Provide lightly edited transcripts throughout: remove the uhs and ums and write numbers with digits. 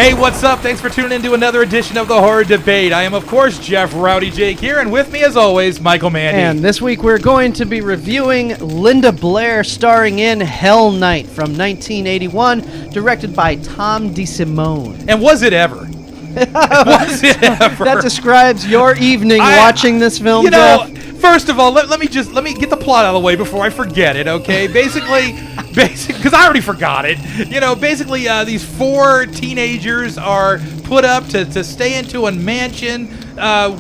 Hey, what's up? Thanks for tuning in to another edition of the Horror Debate. I am, of course, Jeff Rowdy Jake here, and with me, as always, Michael Mandy. And this week we're going to be reviewing Linda Blair, starring in Hell Night from 1981, directed by Tom DeSimone. And was it ever? Was it ever? That describes your evening watching this film, Jeff. First of all, let me get the plot out of the way before I forget it, okay? Basically, because I already forgot it. Basically, these four teenagers are put up to stay into a mansion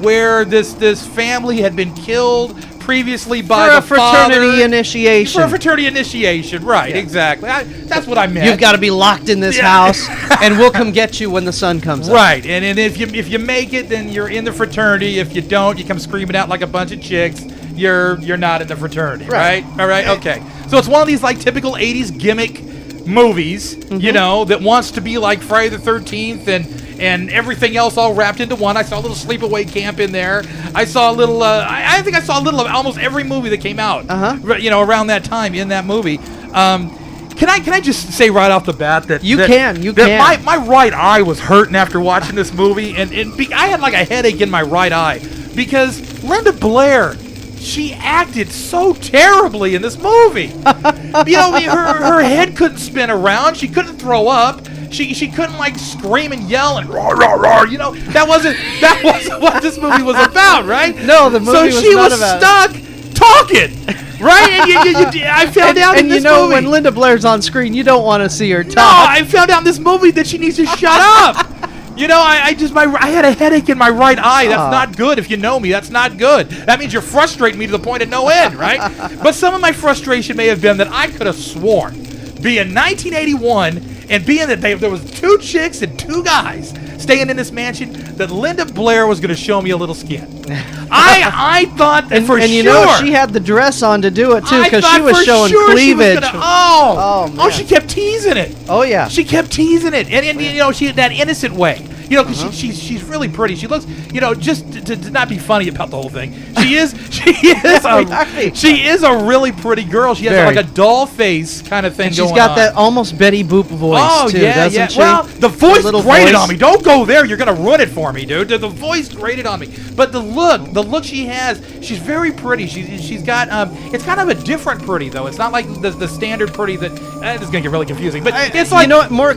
where this family had been killed previously by the father. For a fraternity initiation, right, yeah. Exactly. That's what I meant. You've got to be locked in this house, and we'll come get you when the sun comes up. Right, and if you make it, then you're in the fraternity. If you don't, you come screaming out like a bunch of chicks. You're not in the fraternity, right? All right, okay. So it's one of these like typical 80s gimmick movies, that wants to be like Friday the 13th and everything else all wrapped into one. I saw a little sleepaway camp in there. I saw a little, I think I saw a little of almost every movie that came out, around that time in that movie. Can I just say right off the bat that my right eye was hurting after watching this movie, and I had like a headache in my right eye because Linda Blair, she acted so terribly in this movie. Her head couldn't spin around. She couldn't throw up. She couldn't like scream and yell and roar, roar, roar. That wasn't what this movie was about, right? No, the movie was not about. So she was stuck talking, right? And I found out in this movie. When Linda Blair's on screen, you don't want to see her talk. No, I found out in this movie that she needs to shut up. I had a headache in my right eye. That's not good. If you know me, that's not good. That means you're frustrating me to the point of no end, right? But some of my frustration may have been that I could have sworn, being 1981 and being that there was two chicks and two guys staying in this mansion, that Linda Blair was going to show me a little skin. I thought that for sure. She had the dress on to do it too, because she was showing cleavage. She kept teasing it. Oh yeah, she kept teasing it, and she had that innocent way. Because she's really pretty. She looks, just to not be funny about the whole thing. She is a really pretty girl. She has like a doll face kind of thing going on. She's got that almost Betty Boop voice too, doesn't she? Well, the voice grated on me. Don't go there. You're gonna ruin it for me, dude. The voice grated on me. But the look she has, she's very pretty. She's got it's kind of a different pretty though. It's not like the standard pretty that this is gonna get really confusing. But it's like more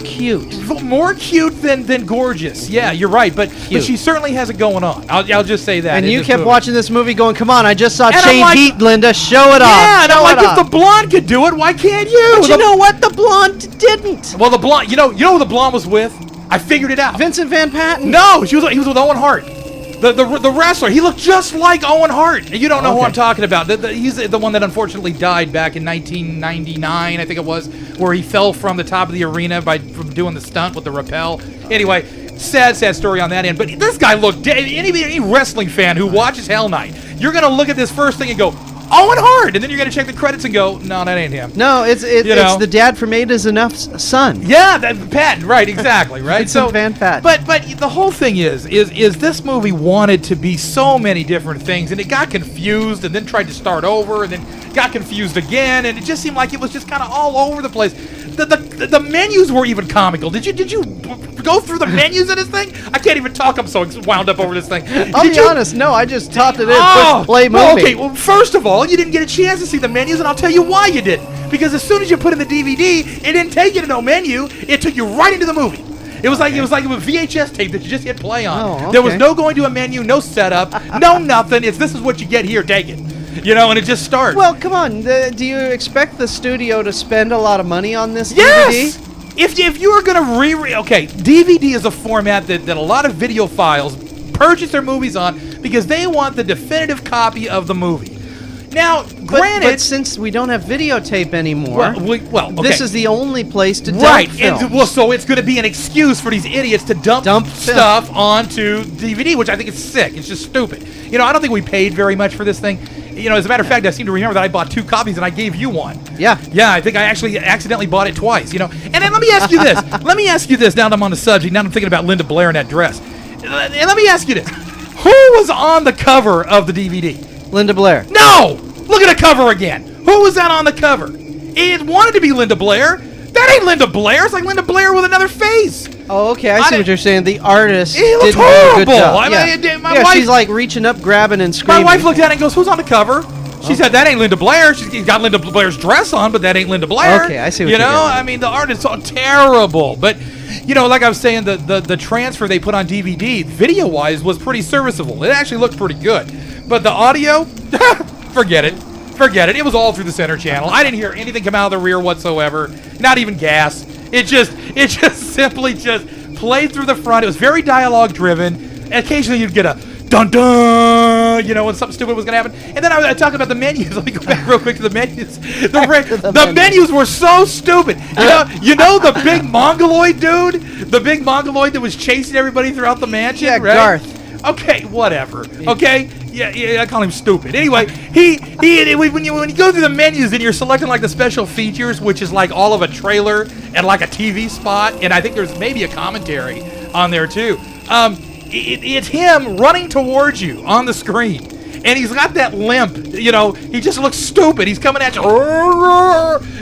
cute than gorgeous. Yeah, you're right, but she certainly has it going on. I'll just say that. And you kept watching this movie going, come on, I just saw Chain Heat, Linda, show it off. Yeah, and I'm like, if the blonde could do it, why can't you? But you know what? The blonde didn't. Well, the blonde, you know who the blonde was with? I figured it out. Vincent Van Patten? No, he was with Owen Hart. The wrestler, he looked just like Owen Hart. You don't know who I'm talking about. He's the one that unfortunately died back in 1999, I think it was, where he fell from the top of the arena from doing the stunt with the rappel. Anyway, sad story on that end. But this guy looked, any wrestling fan who watches Hell Night, you're going to look at this first thing and go, Owen Hart, and then you're going to check the credits and go, no, that ain't him. No, it's the dad from Eight Is Enough's son. Yeah, Patton, right, exactly, right? So Van Patten. But the whole thing is this movie wanted to be so many different things, and it got confused, and then tried to start over, and then got confused again, and it just seemed like it was just kind of all over the place. The menus were even comical. Did you go through the menus of this thing? I can't even talk. I'm so wound up over this thing. I'll be honest. No, I just topped it in. Push play movie. Well, okay. Well, first of all, you didn't get a chance to see the menus, and I'll tell you why you didn't. Because as soon as you put in the DVD, it didn't take you to no menu. It took you right into the movie. It was like a VHS tape that you just hit play on. Oh, okay. There was no going to a menu, no setup, no nothing. This is what you get here. Take it. And it just starts. Well, come on. Do you expect the studio to spend a lot of money on this DVD? Yes! If you were going to okay, DVD is a format that a lot of videophiles purchase their movies on because they want the definitive copy of the movie. Now, granted... But since we don't have videotape anymore, okay. This is the only place to dump films. And so it's going to be an excuse for these idiots to dump stuff onto DVD, which I think is sick. It's just stupid. I don't think we paid very much for this thing. As a matter of fact, I seem to remember that I bought 2 copies and I gave you one. Yeah. Yeah, I think I actually accidentally bought it twice, And then let me ask you this. Now that I'm on the subject, now that I'm thinking about Linda Blair in that dress. And let me ask you this. Who was on the cover of the DVD? Linda Blair. No! Look at the cover again. Who was that on the cover? It wanted to be Linda Blair. that ain't Linda Blair. It's like Linda Blair with another face. Oh, okay. I see didn't- what you're saying. The artist He looked didn't do a good horrible. job. I yeah. mean, my Yeah, wife- she's like reaching up, grabbing, and My screaming. wife looked at it and goes, "Who's on the cover?" She said, "That ain't Linda Blair. She's got Linda Blair's dress on, but that ain't Linda Blair." Okay, I see what you you're know. getting at. I mean, the art is so terrible, but you know, like I was saying, the transfer they put on DVD, video wise, was pretty serviceable. It actually looked pretty good, but the audio, forget it. Forget it. It was all through the center channel. I didn't hear anything come out of the rear whatsoever. Not even gas. It just simply just played through the front. It was very dialogue driven. Occasionally you'd get a dun dun, you know, when something stupid was going to happen. And then I talk about the menus. Let me go back real quick to the menus. The menus were so stupid. You know the big mongoloid dude? The big mongoloid that was chasing everybody throughout the mansion, Yeah, right? Garth. Okay, whatever. Okay? Yeah, I call him stupid. Anyway, when you go through the menus and you're selecting like the special features, which is like all of a trailer and like a TV spot, and I think there's maybe a commentary on there too. It's him running towards you on the screen, and he's got that limp. You know, he just looks stupid. He's coming at you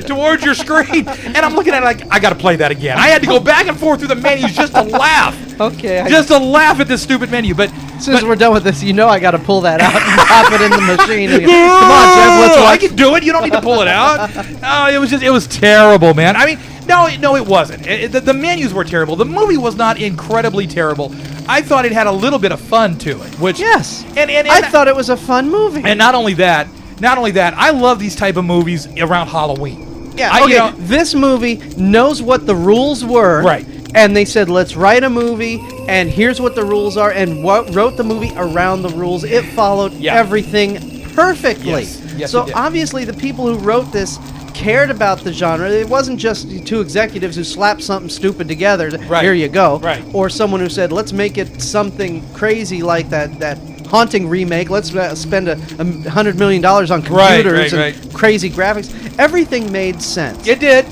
towards your screen, and I'm looking at it like, I got to play that again. I had to go back and forth through the menus just to laugh. Okay. Just to laugh at this stupid menu, but. As soon as we're done with this, you know I got to pull that out and pop it in the machine. And come on, Jeff, let's I watch. can do it. You don't need to pull it out. Oh, it was terrible, man. I mean, no, it wasn't. The menus were terrible. The movie was not incredibly terrible. I thought it had a little bit of fun to it, which Yes. and I thought it was a fun movie. and not only that, I love these type of movies around Halloween. Yeah, I- okay. you know- This movie knows what the rules were. Right. And they said, let's write a movie, and here's what the rules are, and wrote the movie around the rules. It followed Yeah. everything perfectly. Yes, so it did. obviously the people who wrote this cared about the genre. It wasn't just two executives who slapped something stupid together. Right. Here you go. Right. Or someone who said, let's make it something crazy like that Haunting remake. Let's spend $100 million on computers right. and crazy graphics. Everything made sense. It did.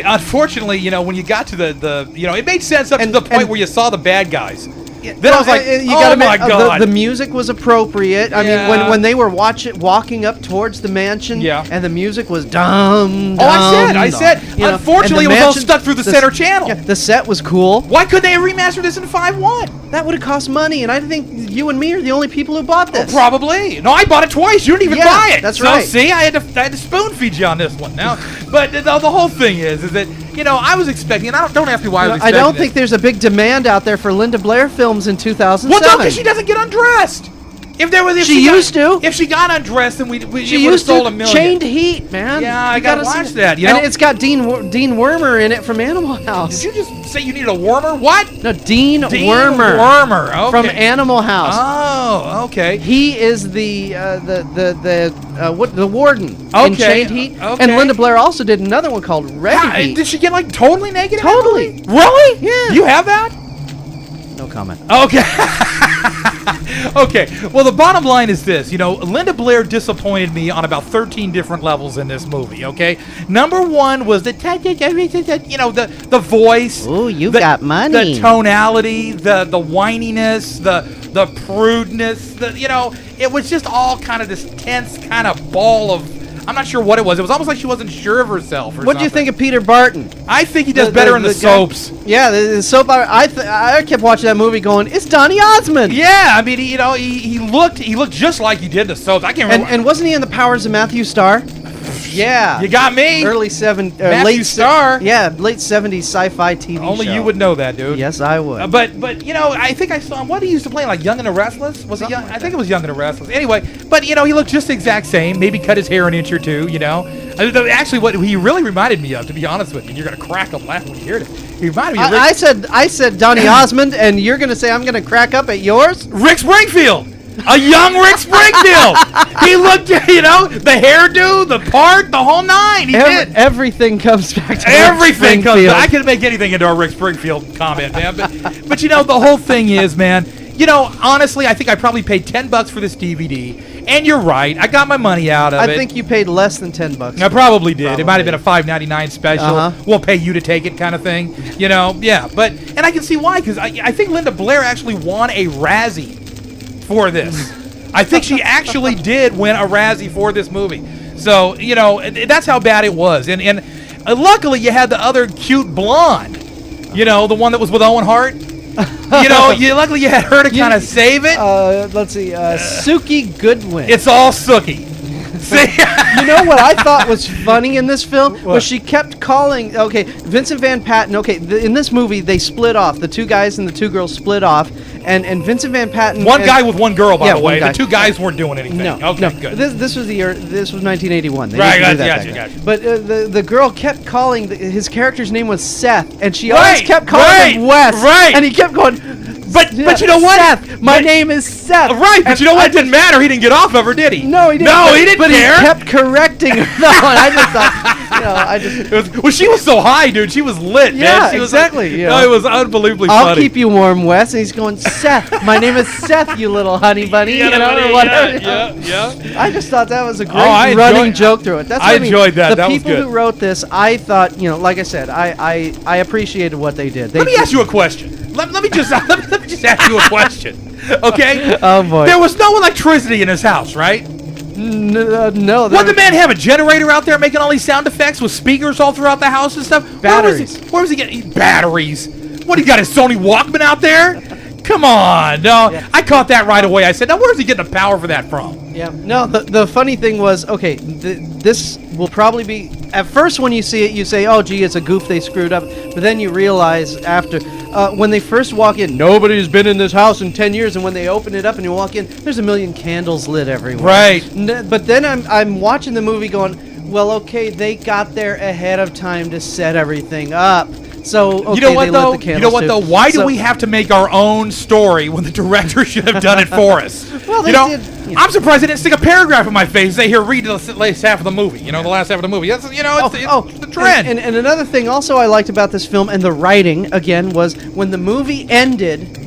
Unfortunately, you know, when you got to the you know, it made sense up to the point where you saw the bad guys. Then I was like, you oh gotta my admit, God. The music was appropriate. I Yeah. mean, when they were walking up towards the mansion, Yeah. and the music was dum. Oh, I said. you know, Unfortunately, and it was all stuck through the center channel. Yeah, the set was cool. Why couldn't they remaster this in 5.1? That would have cost money, and I think you and me are the only people who bought this. Probably. No, I bought it twice. You didn't even Yeah, buy it. that's so, right. See, I had to spoon feed you on this one now. But the whole thing is that, you know, I was expecting, and don't ask me why I was I expecting don't this. think there's a big demand out there for Linda Blair films in 2007. Well, no, because she doesn't get undressed. If She used to. If she got undressed, then we She it would have used sold to. a million. Chained Heat, man. Yeah, I You gotta see watch it. that, you and know? it's got Dean Wormer in it from Animal House. Did you just say you needed a warmer? What? No, Dean Wormer. Okay. from Animal House. Oh, okay. He is the warden in Okay, Chained Heat. okay. And Linda Blair also did another one called Red Heat. Did she get like totally naked? in that Totally. movie? Really? Yeah. You have that? No comment. Okay. Okay. Well, the bottom line is this. You know, Linda Blair disappointed me on about 13 different levels in this movie, okay? Number one was the voice. Ooh, you the- got money. The tonality, the whininess, the prudeness. It was just all kind of this tense kind of ball of... I'm not sure what it was. It was almost like she wasn't sure of herself or What do you something. think of Peter Barton? I think he does better in the guy- soaps. Yeah, the soap opera. I kept watching that movie going, it's Donny Osmond. Yeah, I mean, he looked just like he did in the soaps. I can't remember. And wasn't he in The Powers of Matthew Starr? Yeah. You got me. Late Matthew Starr. Yeah, late 70s sci-fi TV Only show. you would know that, dude. Yes, I would. But I think I saw him. What did he used to play? Like Young and the Restless? Was it Young? I think it was Young and the Restless. Anyway, but he looked just the exact same. Maybe cut his hair an inch or two. Actually, what he really reminded me of, to be honest with you, and you're gonna crack up laughing when you hear this. He reminded me of I said Donny Osmond, and you're gonna say I'm gonna crack up at yours? Rick Springfield. A young Rick Springfield. He looked, the hairdo, the part, the whole nine. He did. Everything comes back to Everything Rick comes. Springfield. I could make anything into a Rick Springfield comment, man. But the whole thing is, man. Honestly, I think I probably paid $10 for this DVD, and you're right. I got my money out of it. I think you paid less than $10. I probably did. It might have been a $5.99 special. Uh-huh. We'll pay you to take it, kind of thing. Yeah. And I can see why, because I think Linda Blair actually won a Razzie for this. I think she actually did win a Razzie for this movie. So that's how bad it was. And Luckily, you had the other cute blonde. You know, the one that was with Owen Hart. Luckily you had her to kind of save it. Let's see, Suki Goodwin. It's all Suki. See? You know what I thought was funny in this film was she kept calling. Okay, Vincent Van Patten. Okay, in this movie they split off. The two guys and the two girls split off, and Vincent Van Patten. One guy with one girl, by the way. Guy. The two guys weren't doing anything. No, okay, good. This was the year. This was 1981. They right, didn't do that gotcha, back gotcha. then. But the girl kept calling his character's name was Seth, and she always kept calling him Wes. Right. And he kept going. But you know what? Seth, my name is Seth. Right, but you know what? It didn't matter. He didn't get off of her, did he? No, he didn't. No, he didn't but care. He kept correcting her. No, and I just thought, well, she was so high, dude. She was lit, yeah, man. She exactly. Was no, it was unbelievably I'll funny. keep you warm, Wes. And he's going, Seth, my name is Seth, you little honey bunny. Yeah, or whatever. Yeah. I just thought that was a great running joke through it. That's I enjoyed that. The That was people good. who wrote this, I thought, like I said, I appreciated what they did. Let me ask you a question. Let me just ask you a question. Okay? Oh, boy. There was no electricity in his house, right? No. What the man have a generator out there making all these sound effects with speakers all throughout the house and stuff? Batteries. Where was he getting batteries? What, he got his Sony Walkman out there? Come on. No, Yeah. I caught that right away. I said, now where's he getting the power for that from? Yeah. No, the funny thing was, okay, this will probably be, at first when you see it, you say, oh, gee, it's a goof, they screwed up. But then you realize after, when they first walk in, nobody's been in this house in 10 years. And when they open it up and you walk in, there's a million candles lit everywhere. Right. But then I'm watching the movie going, well, okay, they got there ahead of time to set everything up. So, okay, you know what, they though? lit the You know what, candles, though? too. Why do we have to make our own story when the director should have done it for us? Well, they did. I'm surprised they didn't stick a paragraph in my face and say, here, read the last half of the movie. The last half of the movie. That's, it's the trend. And another thing also I liked about this film, and the writing, again, was when the movie ended,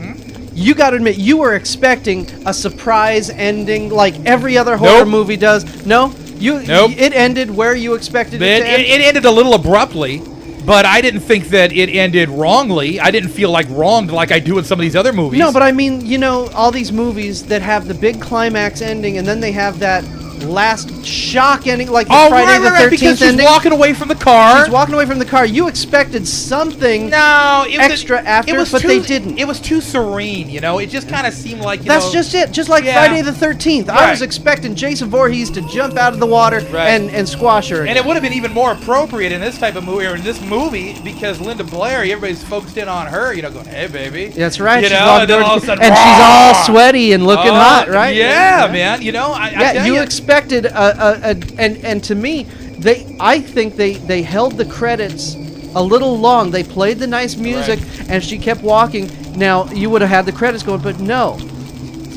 you got to admit, you were expecting a surprise ending like every other horror movie does. No? It ended where you expected it to end? It ended a little abruptly. But I didn't think that it ended wrongly. I didn't feel like wronged like I do in some of these other movies. No, but I mean, all these movies that have the big climax ending and then they have that last shock ending, like the Friday the 13th because she's ending. walking away from the car. She's walking away from the car. You expected something extra after, but they didn't. It was too serene, It just kind of seemed like, That's just it. Just like Friday the 13th. I was expecting Jason Voorhees to jump out of the water and squash her. And it would have been even more appropriate in this type of movie, or in this movie, because Linda Blair, everybody's focused in on her, going, hey, baby. That's right. And then all of a sudden, and she's all sweaty and looking hot, right? Yeah, man. I expected and to me, I think they held the credits a little long. They played the nice music, and she kept walking. Now you would have had the credits going, but no,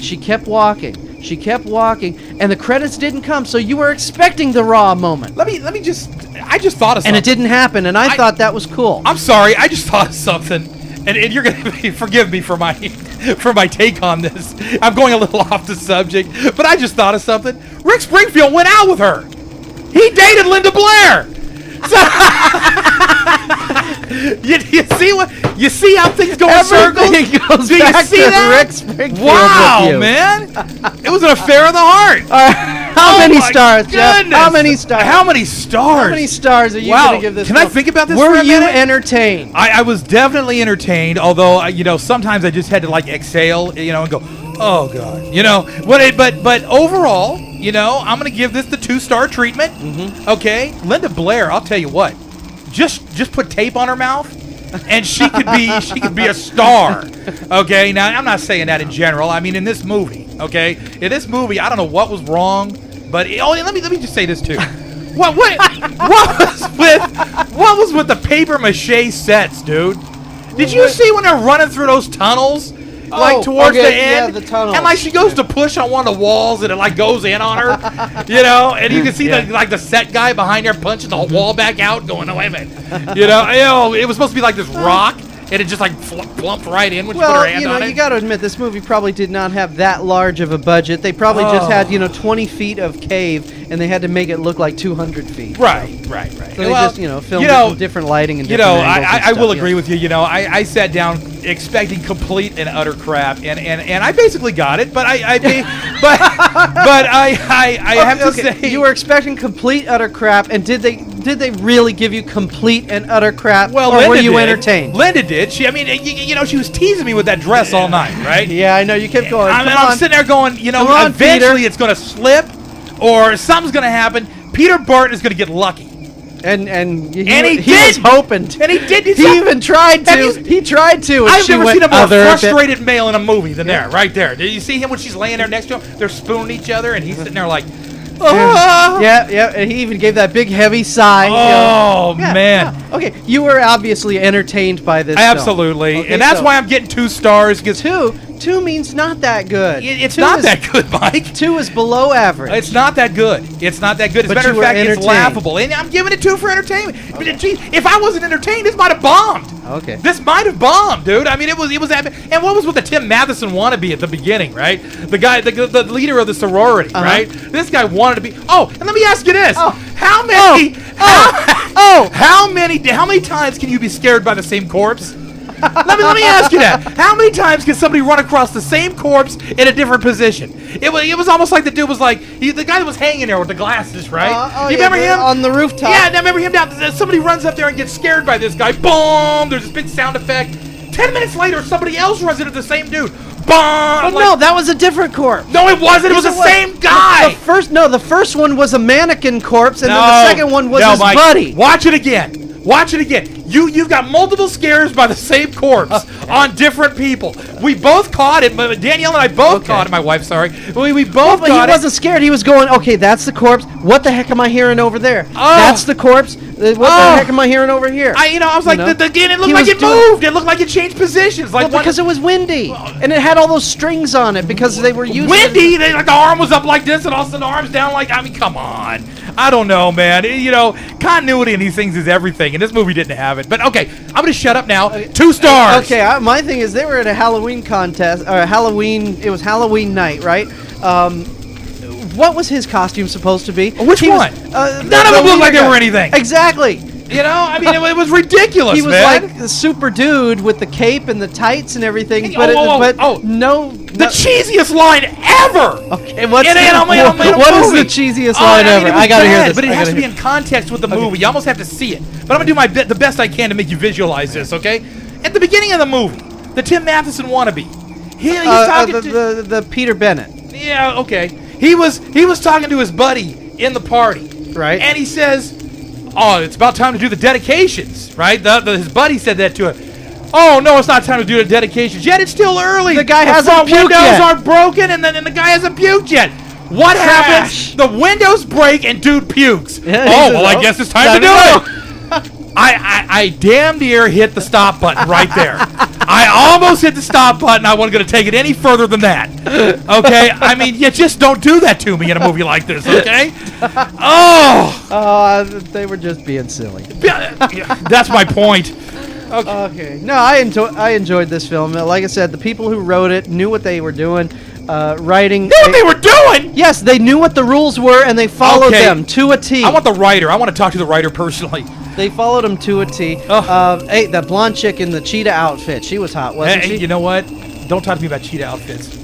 she kept walking. She kept walking, and the credits didn't come. So you were expecting the raw moment. Let me just. I just thought of something, and it didn't happen. And I thought that was cool. I'm sorry. I just thought of something, and you're gonna forgive me for my take on this. I'm going a little off the subject, but I just thought of something. Rick Springfield went out with her. He dated Linda Blair. You see how things go in circles? Everything goes Do you back see to that? Rick Springfield Wow, with you. man! It was an affair of the heart. How many my stars, Jeff? goodness. How many stars? How many stars? How many stars are you Wow. going to give this? Can I film? think about this Were for a you minute? entertained? I was definitely entertained, although sometimes I just had to exhale, and go, oh god, but overall, I'm gonna give this the 2-star treatment. Mm-hmm. Okay, Linda Blair, I'll tell you what, just put tape on her mouth, and she could be a star. Okay, now I'm not saying that in general. I mean, in this movie, I don't know what was wrong, but let me just say this too. What was with the paper mache sets, dude? Did you see when they're running through those tunnels? Towards the end, the tunnels. And she goes to push on one of the walls, and it goes in on her, and you can see the set guy behind her punching the wall back out, going, "Oh, wait a minute," it was supposed to be this rock, and it just plumped right in when she put her hand on it. You got to admit, this movie probably did not have that large of a budget. They probably just had 20 feet of cave, and they had to make it look like 200 feet. Right. So they just filmed it with different lighting and different angles and I stuff, will agree with you. I sat down expecting complete and utter crap, and I basically got it. But I have to say, you were expecting complete utter crap, and did did they really give you complete and utter crap? Well, or Linda were you did. entertained? Linda did. She was teasing me with that dress all night, right? Yeah, I know. You kept going. I'm sitting there going, Come on, eventually Peter. it's going to slip, or something's going to happen. Peter Barton is going to get lucky. And he did. was hoping. And he did. He even tried to. He tried to. And I've she never went seen a more other frustrated male in a movie than there, right there. Did you see him when she's laying there next to him? They're spooning each other, and he's sitting there like, oh. Yeah, and he even gave that big heavy sigh. Oh, Yeah, man. yeah. Okay, you were obviously entertained by this. Absolutely. Film. Okay, and that's so why I'm getting 2 stars. Because two means not that good. it's Two not is- that good, Mike. 2 is below average. It's not that good. It's not that good. As a But matter of you were fact, it's entertained. laughable. And I'm giving it 2 for entertainment. But geez, if I wasn't entertained, this might have bombed. Okay. This might have bombed, dude. I mean, it was. And what was with the Tim Matheson wannabe at the beginning, right? The guy, the leader of the sorority, right? This guy wanted to be. Oh, and let me ask you this: how many? How many times can you be scared by the same corpse? let me ask you that. How many times can somebody run across the same corpse in a different position? It was almost like the dude was like the guy that was hanging there with the glasses, right? You remember him on the rooftop? Yeah, I remember him down. Somebody runs up there and gets scared by this guy. Boom! There's this big sound effect. 10 minutes later, somebody else runs into the same dude. Boom! Oh, no, that was a different corpse. No, it wasn't. It was the same guy. The first one was a mannequin corpse, and then the second one was his Mike, buddy. Watch it again. Watch it again. You've got multiple scares by the same corpse on different people. We both caught it. Danielle and I both caught it. My wife, sorry. We both But caught he it. wasn't scared. He was going, okay, that's the corpse. What the heck am I hearing over there? That's the corpse. What the heck am I hearing over here? I was like, again, it looked He like was it doing- moved. It looked like it changed positions. Like Well, because it was windy, and it had all those strings on it because they were using windy. Like the arm was up like this, and all of a sudden the arm's down. Like, I mean, come on. I don't know, man. Continuity in these things is everything, and this movie didn't have it. But okay, I'm gonna shut up now. 2 stars. Okay, my thing is they were at a Halloween contest, or it was Halloween night, right? What was his costume supposed to be? Which one? None of them looked like they were anything. Exactly. I mean, it was ridiculous, He was man. like the super dude with the cape and the tights and everything, Hey, but oh. The cheesiest line ever. Okay, what is movie. the cheesiest line ever? It was I gotta hear bad, this. But it I has to gotta be in context with the movie. You almost have to see it. But I'm gonna do the best I can to make you visualize this. Okay? At the beginning of the movie, the Tim Matheson wannabe. He's talking to the Peter Bennett. Yeah. Okay. He was talking to his buddy in the party. Right. And he says, "Oh, it's about time to do the dedications." Right? His buddy said that to him. Oh no, it's not time to do the dedications yet. It's still early. The guy hasn't front puked windows yet. aren't broken, and the guy hasn't puked yet. What happens? The windows break and dude pukes. Yeah, Oh well, I guess it's time to do it. I damn near hit the stop button right there. I almost hit the stop button. I wasn't going to take it any further than that. Okay? I mean, you just don't do that to me in a movie like this, okay? They were just being silly. That's my point. Okay. No, I enjoyed this film. Like I said, the people who wrote it knew what they were doing. Writing. Knew what they were doing? Yes, they knew what the rules were, and they followed them to a T. I want the writer. I want to talk to the writer personally. They followed them to a T. Hey, that blonde chick in the cheetah outfit, she was hot, wasn't she? You know what? Don't talk to me about cheetah outfits.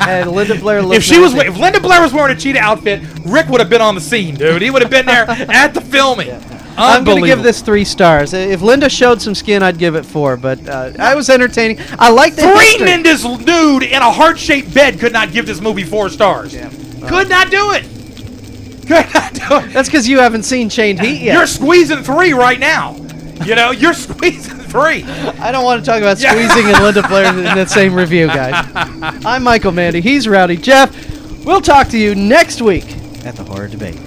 And Linda Blair looked If Linda Blair was wearing a cheetah outfit, Rick would have been on the scene, dude. He would have been there at the filming. I'm going to give this 3 stars. If Linda showed some skin, I'd give it 4. But I was entertaining. I like the 3 history. ninjas nude in a heart-shaped bed could not give this movie 4 stars. Yeah. Could not do it. Could not do it. That's because you haven't seen Chained Heat yet. You're squeezing 3 right now. You're squeezing 3. I don't want to talk about squeezing and Linda Blair in the same review, guys. I'm Michael Mandy. He's Rowdy. Jeff, we'll talk to you next week at the Horror Debate.